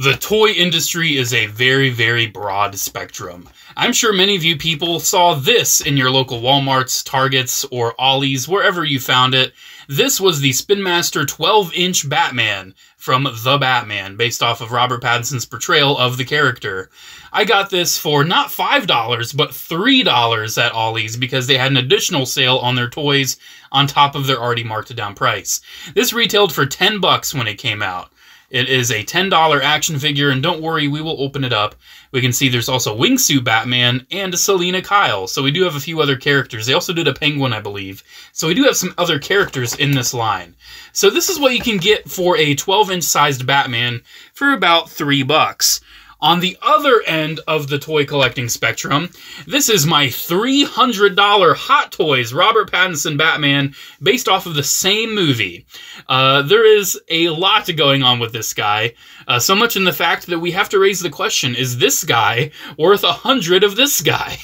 The toy industry is a very, very broad spectrum. I'm sure many of you people saw this in your local Walmarts, Targets, or Ollie's, wherever you found it. This was the Spinmaster 12-inch Batman from The Batman, based off of Robert Pattinson's portrayal of the character. I got this for not $5, but $3 at Ollie's because they had an additional sale on their toys on top of their already marked down price. This retailed for $10 when it came out. It is a $10 action figure, and don't worry, we will open it up. We can see there's also Wingsuit Batman and Selina Kyle, so we do have a few other characters. They also did a Penguin, I believe. So we do have some other characters in this line. So this is what you can get for a 12-inch sized Batman for about $3. On the other end of the toy collecting spectrum, this is my $300 Hot Toys Robert Pattinson Batman based off of the same movie. There is a lot going on with this guy, so much in the fact that we have to raise the question, is this guy worth 100 of this guy?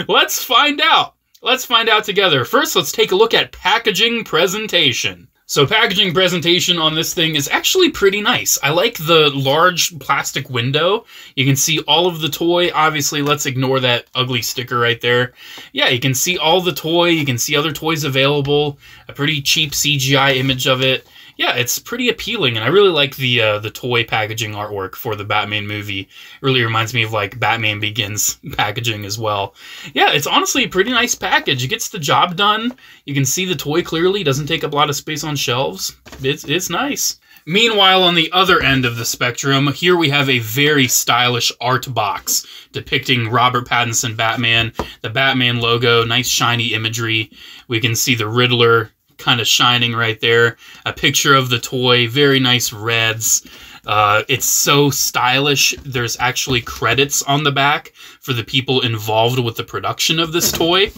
Let's find out. Let's find out together. First, let's take a look at packaging presentation. So packaging presentation on this thing is actually pretty nice. I like the large plastic window. You can see all of the toy. Obviously, let's ignore that ugly sticker right there. Yeah, you can see all the toy. You can see other toys available. A pretty cheap CGI image of it. Yeah, it's pretty appealing, and I really like the toy packaging artwork for the Batman movie. It really reminds me of, like, Batman Begins packaging as well. Yeah, it's honestly a pretty nice package. It gets the job done. You can see the toy clearly. It doesn't take up a lot of space on shelves. It's nice. Meanwhile, on the other end of the spectrum, here we have a very stylish art box depicting Robert Pattinson Batman, the Batman logo, nice shiny imagery. We can see the Riddler kind of shining right there. A picture of the toy, very nice reds. It's so stylish. There's actually credits on the back for the people involved with the production of this toy.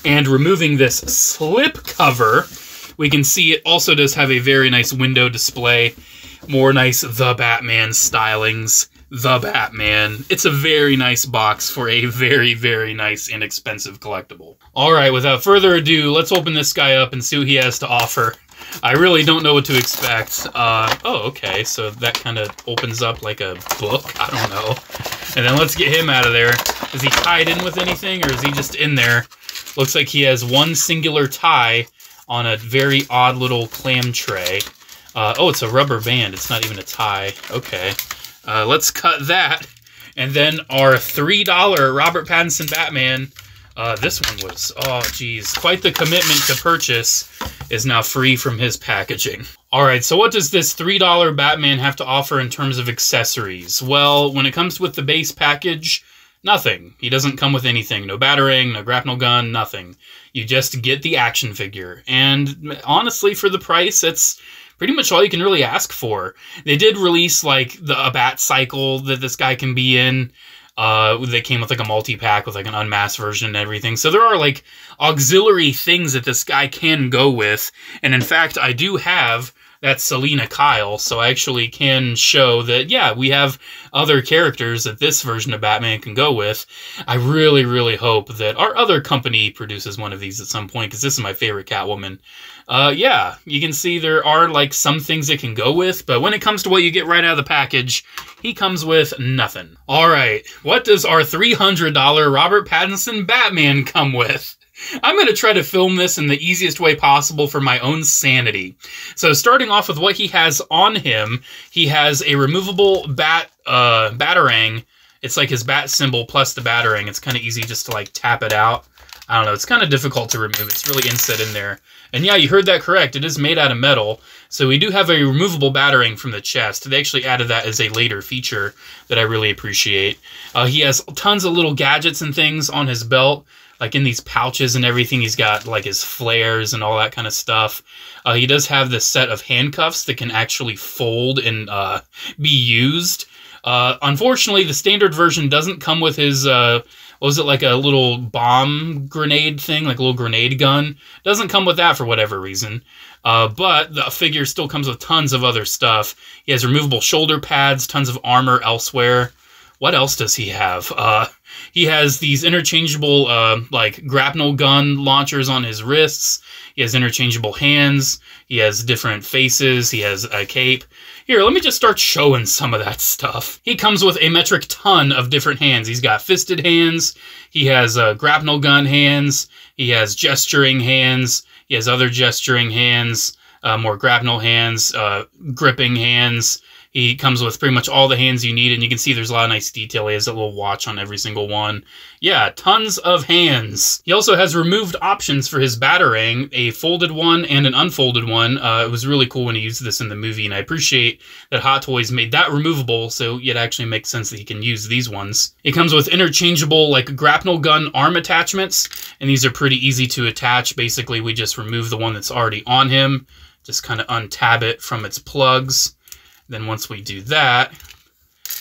And removing this slip cover, we can see it also does have a very nice window display. More nice The Batman stylings. The Batman. It's a very nice box for a very, very nice, inexpensive collectible. Alright, without further ado, let's open this guy up and see what he has to offer. I really don't know what to expect. Oh, okay, so that kind of opens up like a book? I don't know. And then let's get him out of there. Is he tied in with anything, or is he just in there? Looks like he has one singular tie on a very odd little clam tray. Oh, it's a rubber band. It's not even a tie. Okay. Let's cut that. And then our $3 Robert Pattinson Batman. This one was, oh geez, quite the commitment to purchase, is now free from his packaging. Alright, so what does this $3 Batman have to offer in terms of accessories? Well, when it comes with the base package, nothing. He doesn't come with anything. No batarang, no grapnel gun, nothing. You just get the action figure. And honestly, for the price, it's pretty much all you can really ask for. They did release, like, a bat cycle that this guy can be in. They came with, like, a multi-pack with, like, an unmasked version and everything. So there are, like, auxiliary things that this guy can go with. And, in fact, I do have that Selina Kyle, so I actually can show that, yeah, we have other characters that this version of Batman can go with. I really, really hope that our other company produces one of these at some point, because this is my favorite Catwoman. Yeah, you can see there are, like, some things it can go with, but when it comes to what you get right out of the package, he comes with nothing. Alright, what does our $300 Robert Pattinson Batman come with? I'm going to try to film this in the easiest way possible for my own sanity. So starting off with what he has on him, he has a removable batarang. It's like his bat symbol plus the batarang. It's kind of easy just to, like, tap it out. I don't know, it's kind of difficult to remove. It's really inset in there. And yeah, you heard that correct. It is made out of metal. So we do have a removable batarang from the chest. They actually added that as a later feature that I really appreciate. He has tons of little gadgets and things on his belt, like in these pouches and everything. He's got, like, his flares and all that kind of stuff. He does have this set of handcuffs that can actually fold and be used. Unfortunately, the standard version doesn't come with his, what was it, like a little bomb grenade thing, like a little grenade gun? Doesn't come with that for whatever reason. But the figure still comes with tons of other stuff. He has removable shoulder pads, tons of armor elsewhere. What else does he have? He has these interchangeable, like, grapnel gun launchers on his wrists. He has interchangeable hands. He has different faces. He has a cape. Here, let me just start showing some of that stuff. He comes with a metric ton of different hands. He's got fisted hands. He has grapnel gun hands. He has gesturing hands. He has other gesturing hands, more grapnel hands, gripping hands. He comes with pretty much all the hands you need, and you can see there's a lot of nice detail. He has a little watch on every single one. Yeah, tons of hands. He also has removed options for his batarang, a folded one and an unfolded one. It was really cool when he used this in the movie, and I appreciate that Hot Toys made that removable, so it actually makes sense that he can use these ones. It comes with interchangeable, like, grapnel gun arm attachments, and these are pretty easy to attach. Basically, we just remove the one that's already on him, just kind of untab it from its plugs. Then once we do that,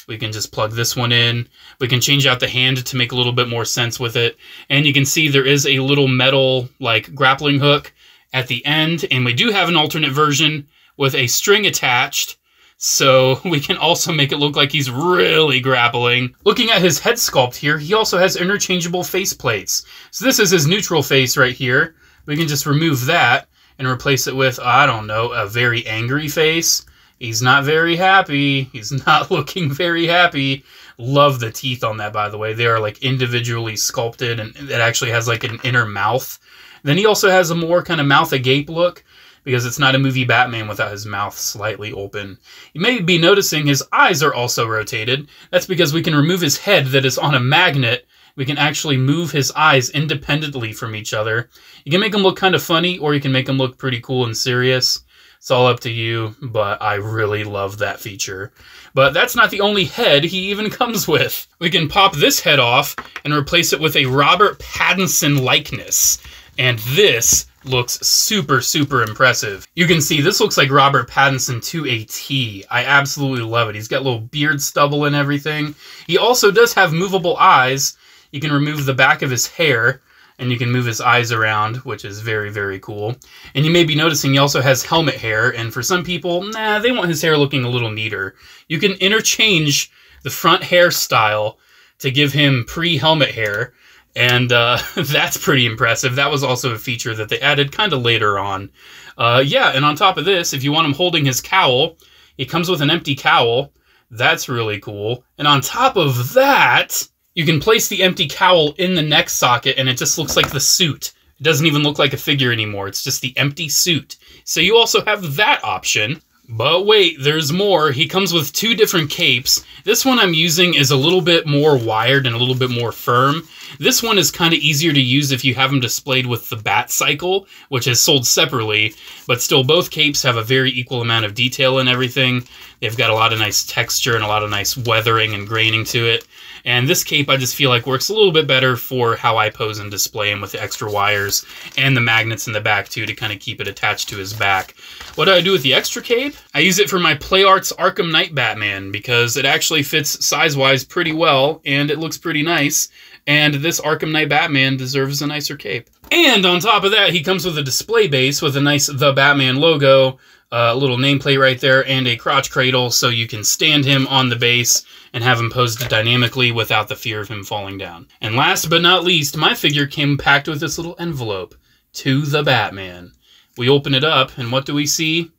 we can just plug this one in. We can change out the hand to make a little bit more sense with it. And you can see there is a little metal, like, grappling hook at the end. And we do have an alternate version with a string attached, so we can also make it look like he's really grappling. Looking at his head sculpt here, he also has interchangeable face plates. So this is his neutral face right here. We can just remove that and replace it with, I don't know, a very angry face. He's not very happy. He's not looking very happy. Love the teeth on that, by the way. They are, like, individually sculpted, and it actually has, like, an inner mouth. Then he also has a more kind of mouth agape look, because it's not a movie Batman without his mouth slightly open. You may be noticing his eyes are also rotated. That's because we can remove his head that is on a magnet. We can actually move his eyes independently from each other. You can make them look kind of funny, or you can make them look pretty cool and serious. It's all up to you, but I really love that feature. But that's not the only head he even comes with. We can pop this head off and replace it with a Robert Pattinson likeness. And this looks super, super impressive. You can see this looks like Robert Pattinson to a T. I absolutely love it. He's got little beard stubble and everything. He also does have movable eyes. You can remove the back of his hair, and you can move his eyes around, which is very, very cool. And you may be noticing he also has helmet hair, and for some people, they want his hair looking a little neater. You can interchange the front hairstyle to give him pre-helmet hair, and that's pretty impressive. That was also a feature that they added kind of later on. Yeah, and on top of this, if you want him holding his cowl, it comes with an empty cowl. That's really cool. And on top of that, you can place the empty cowl in the neck socket, and it just looks like the suit. It doesn't even look like a figure anymore. It's just the empty suit. So you also have that option. But wait, there's more. He comes with two different capes. This one I'm using is a little bit more wired and a little bit more firm. This one is kind of easier to use if you have them displayed with the Bat Cycle, which is sold separately, but still both capes have a very equal amount of detail and everything. They've got a lot of nice texture and a lot of nice weathering and graining to it. And this cape, I just feel like works a little bit better for how I pose and display him with the extra wires and the magnets in the back, too, to kind of keep it attached to his back. What do I do with the extra cape? I use it for my Play Arts Arkham Knight Batman, because it actually fits size-wise pretty well, and it looks pretty nice. And this Arkham Knight Batman deserves a nicer cape. And on top of that, he comes with a display base with a nice The Batman logo, a little nameplate right there, and a crotch cradle, so you can stand him on the base and have him posed dynamically without the fear of him falling down. And last but not least, my figure came packed with this little envelope, to the Batman. We open it up, and what do we see?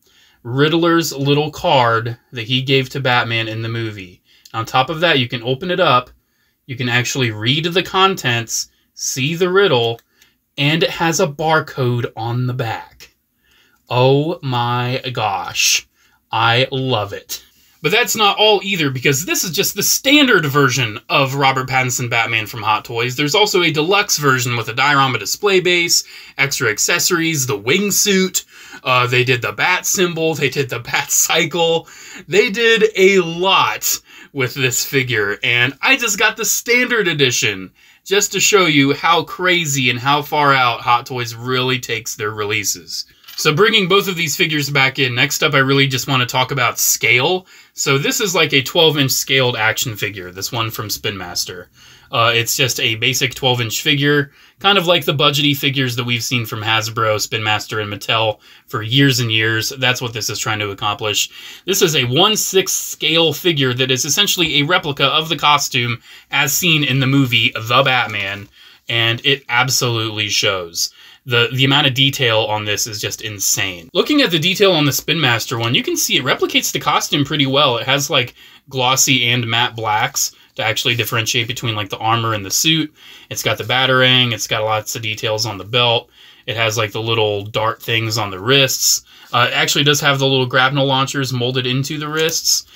Riddler's little card that he gave to Batman in the movie. On top of that, you can open it up, you can actually read the contents, see the riddle, and it has a barcode on the back. Oh my gosh, I love it. But that's not all either, because this is just the standard version of Robert Pattinson Batman from Hot Toys. There's also a deluxe version with a diorama display base, extra accessories, the wingsuit. They did the bat symbol. They did the bat cycle. They did a lot with this figure, and I just got the standard edition just to show you how crazy and how far out Hot Toys really takes their releases. So bringing both of these figures back in, next up I really just want to talk about scale. So this is like a 12-inch scaled action figure, this one from Spinmaster. It's just a basic 12-inch figure, kind of like the budgety figures that we've seen from Hasbro, Spinmaster, and Mattel for years and years. That's what this is trying to accomplish. This is a 1/6 scale figure that is essentially a replica of the costume as seen in the movie The Batman, and it absolutely shows. The amount of detail on this is just insane. Looking at the detail on the Spinmaster one, you can see it replicates the costume pretty well. It has like glossy and matte blacks to actually differentiate between like the armor and the suit. It's got the batarang, it's got lots of details on the belt. It has like the little dart things on the wrists. It actually does have the little grapnel launchers molded into the wrists.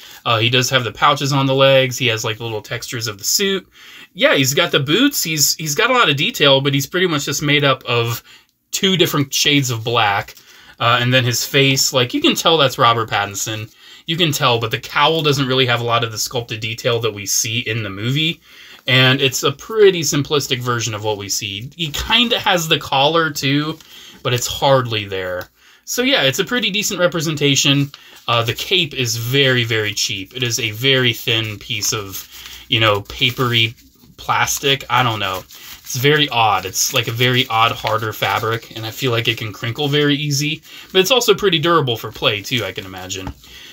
He does have the pouches on the legs. He has like the little textures of the suit. Yeah, he's got the boots. He's got a lot of detail, but he's pretty much just made up of 2 different shades of black. And then his face, like you can tell that's Robert Pattinson. You can tell, but the cowl doesn't really have a lot of the sculpted detail that we see in the movie. And it's a pretty simplistic version of what we see. He kind of has the collar too, but it's hardly there. So yeah, it's a pretty decent representation. The cape is very, very cheap. It is a very thin piece of, you know, papery plastic. I don't know. It's very odd. It's like a very odd, harder fabric, and I feel like it can crinkle very easy. But it's also pretty durable for play too, I can imagine.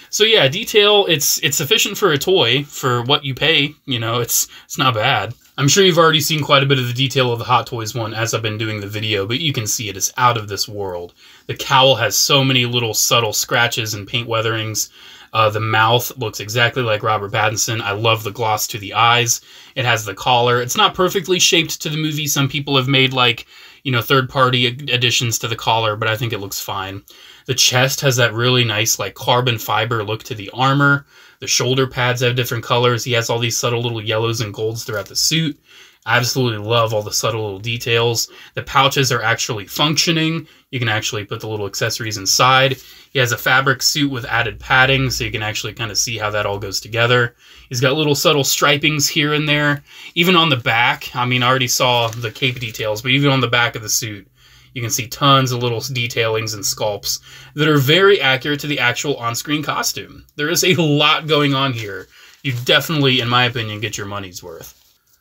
So yeah, detail, it's sufficient for a toy for what you pay. You know, it's not bad. I'm sure you've already seen quite a bit of the detail of the Hot Toys one as I've been doing the video, but you can see it is out of this world. The cowl has so many little subtle scratches and paint weatherings. The mouth looks exactly like Robert Pattinson. I love the gloss to the eyes. It has the collar. It's not perfectly shaped to the movie. Some people have made like, you know, third-party additions to the collar, but I think it looks fine. The chest has that really nice like carbon fiber look to the armor. The shoulder pads have different colors. He has all these subtle little yellows and golds throughout the suit. I absolutely love all the subtle little details. The pouches are actually functioning. You can actually put the little accessories inside. He has a fabric suit with added padding, so you can actually kind of see how that all goes together. He's got little subtle stripings here and there. Even on the back, I mean, I already saw the cape details, but even on the back of the suit, you can see tons of little detailings and sculpts that are very accurate to the actual on-screen costume. There is a lot going on here. You definitely, in my opinion, get your money's worth.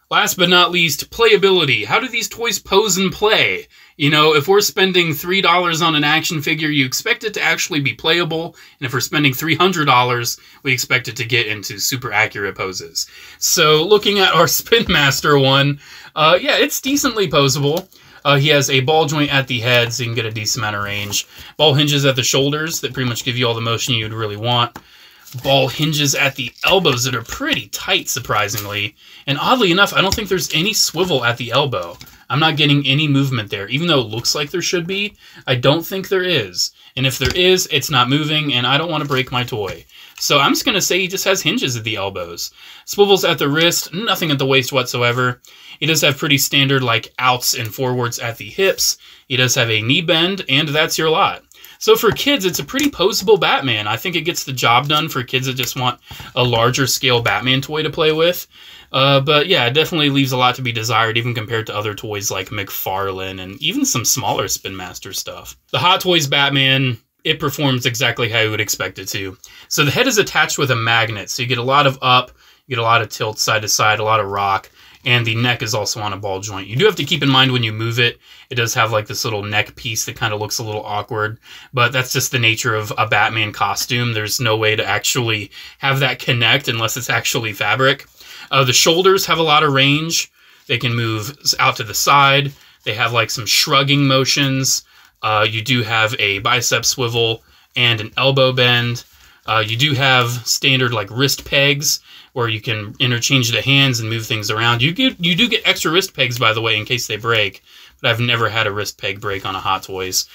Last but not least, playability. How do these toys pose and play? You know, if we're spending $3 on an action figure, you expect it to actually be playable. And if we're spending $300, we expect it to get into super accurate poses. So looking at our Spinmaster one, yeah, it's decently posable. He has a ball joint at the head, so you can get a decent amount of range. Ball hinges at the shoulders that pretty much give you all the motion you'd really want. Ball hinges at the elbows that are pretty tight, surprisingly. And oddly enough, I don't think there's any swivel at the elbow. I'm not getting any movement there. Even though it looks like there should be, I don't think there is. And if there is, it's not moving, and I don't want to break my toy. So I'm just going to say he just has hinges at the elbows. Swivels at the wrist, nothing at the waist whatsoever. He does have pretty standard like outs and forwards at the hips. He does have a knee bend, and that's your lot. So for kids, it's a pretty posable Batman. I think it gets the job done for kids that just want a larger scale Batman toy to play with. But yeah, it definitely leaves a lot to be desired, even compared to other toys like McFarlane and even some smaller Spin Master stuff. The Hot Toys Batman, it performs exactly how you would expect it to. So the head is attached with a magnet, so you get a lot of up, you get a lot of tilt side to side, a lot of rock. And the neck is also on a ball joint. You do have to keep in mind when you move it, it does have like this little neck piece that kind of looks a little awkward. But that's just the nature of a Batman costume. There's no way to actually have that connect unless it's actually fabric. The shoulders have a lot of range. They can move out to the side. They have like some shrugging motions. You do have a bicep swivel and an elbow bend. You do have standard like wrist pegs where you can interchange the hands and move things around. You do get extra wrist pegs, by the way, in case they break, but I've never had a wrist peg break on a Hot Toys.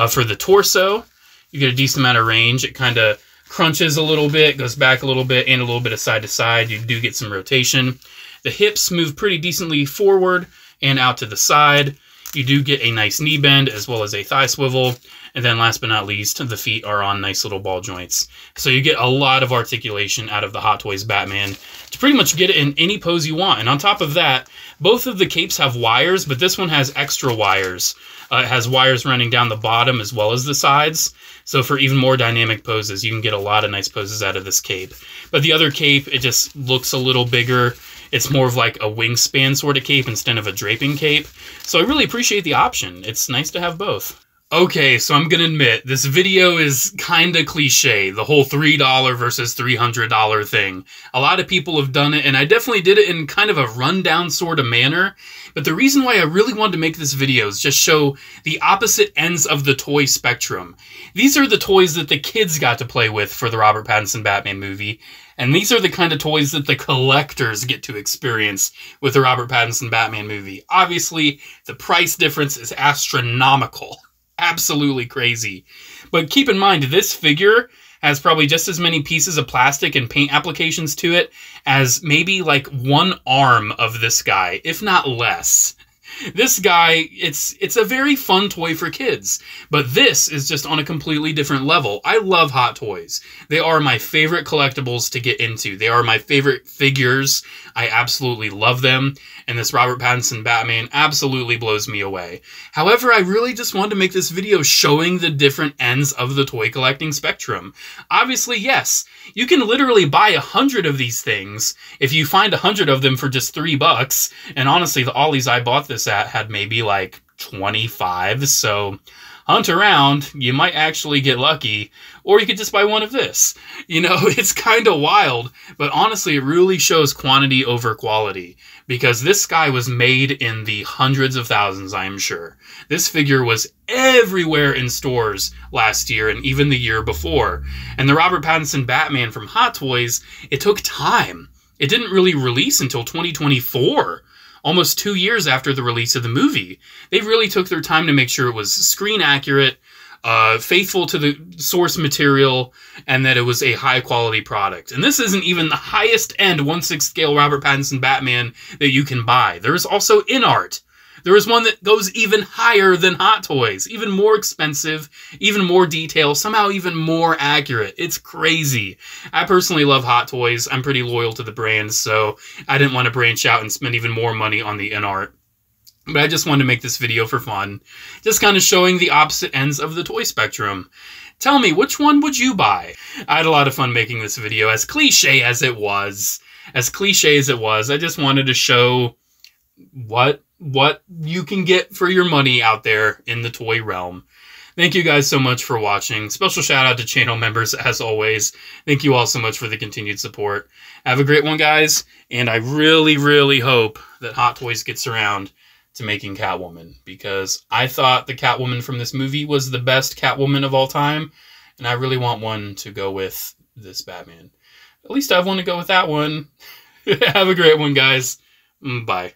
For the torso, you get a decent amount of range. It kind of crunches a little bit, goes back a little bit, and a little bit of side to side. You do get some rotation. The hips move pretty decently forward and out to the side. You do get a nice knee bend as well as a thigh swivel. And then last but not least, the feet are on nice little ball joints. So you get a lot of articulation out of the Hot Toys Batman to pretty much get it in any pose you want. And on top of that, both of the capes have wires, but this one has extra wires. It has wires running down the bottom as well as the sides. So for even more dynamic poses, you can get a lot of nice poses out of this cape. But the other cape, it just looks a little bigger. It's more of like a wingspan sort of cape instead of a draping cape. So I really appreciate the option. It's nice to have both. Okay, so I'm gonna admit, this video is kinda cliche, the whole $3 versus $300 thing. A lot of people have done it, and I definitely did it in kind of a rundown sort of manner. But the reason why I really wanted to make this video is just show the opposite ends of the toy spectrum. These are the toys that the kids got to play with for the Robert Pattinson Batman movie, and these are the kind of toys that the collectors get to experience with the Robert Pattinson Batman movie. Obviously, the price difference is astronomical. Absolutely crazy. But keep in mind, this figure has probably just as many pieces of plastic and paint applications to it as maybe like one arm of this guy, if not less. This guy, it's a very fun toy for kids, but this is just on a completely different level. I love Hot Toys. They are my favorite collectibles to get into. They are my favorite figures. I absolutely love them, and this Robert Pattinson Batman absolutely blows me away. However, I really just wanted to make this video showing the different ends of the toy collecting spectrum. Obviously, yes, you can literally buy 100 of these things if you find 100 of them for just $3, and honestly, the Ollies I bought this at had maybe like 25, so hunt around, you might actually get lucky, or you could just buy one of this. You know, it's kind of wild, but honestly, it really shows quantity over quality, because this guy was made in the hundreds of thousands, I am sure. This figure was everywhere in stores last year and even the year before. And the Robert Pattinson Batman from Hot Toys, it took time. It didn't really release until 2024. Almost 2 years after the release of the movie. They really took their time to make sure it was screen accurate, faithful to the source material, and that it was a high quality product. And this isn't even the highest end 1/6 scale Robert Pattinson Batman that you can buy. There is also in art. There is one that goes even higher than Hot Toys, even more expensive, even more detail, somehow even more accurate. It's crazy. I personally love Hot Toys. I'm pretty loyal to the brand, so I didn't want to branch out and spend even more money on the in art. But I just wanted to make this video for fun, just kind of showing the opposite ends of the toy spectrum. Tell me, which one would you buy? I had a lot of fun making this video, as cliche as it was. As cliche as it was, I just wanted to show what you can get for your money out there in the toy realm. Thank you guys so much for watching. Special shout out to channel members as always. Thank you all so much for the continued support. Have a great one, guys, and I really, really hope that Hot Toys gets around to making Catwoman, because I thought the Catwoman from this movie was the best Catwoman of all time, and I really want one to go with this Batman. At least I have one to go with that one. Have a great one, guys. Bye.